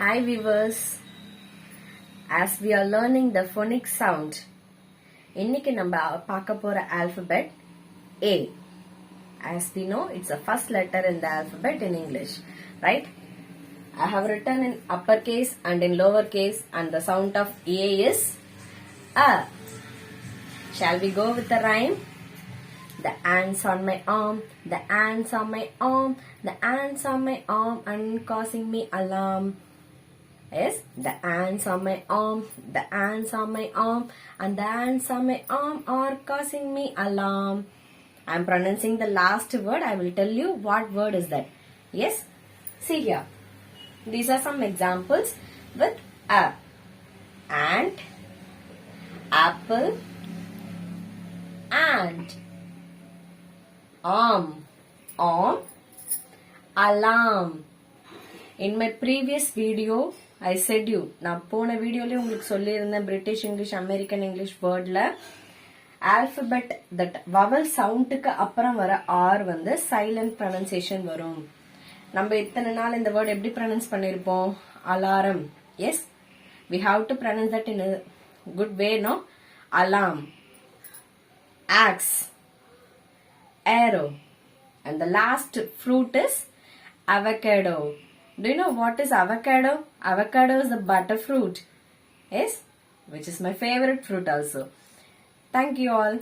Hi viewers, as we are learning the phonic sound, இன்னைக்கு நம்ம பார்க்க போற alphabet A. As we know, it's the first letter in the alphabet in English, right? I have written in uppercase and in lowercase, and the sound of A is A. Shall we go with the rhyme? The ants on my arm, the ants on my arm, the ants on my arm and causing me alarm. Yes, the ants on my arm, the ants on my arm and the ants on my arm are causing me alarm. I am pronouncing the last word. I will tell you what word is that. Yes, see here. These are some examples with a. Ant, apple, ant, arm, alarm. In my previous video, I said you, நான் போன வீடியோலயே உங்களுக்கு சொல்லியிருந்தேன் British English American English வேர்ட்ல alphabet that vowel சவுண்டுக்கு அப்புறம் வர R வந்து சைலண்ட் ப்ரொனன்சியேஷன் வரும். நம்ம இத்தனை நாள் இந்த வேர்ட் எப்படி ப்ரொனன்ஸ் பண்ணிருப்போம்? Alarm. Yes, we have to pronounce that in a good way, no? Alarm, axe, arrow, and the last fruit is avocado. Do you know what is avocado? Avocado is the butter fruit. Yes, which is my favorite fruit also. Thank you all.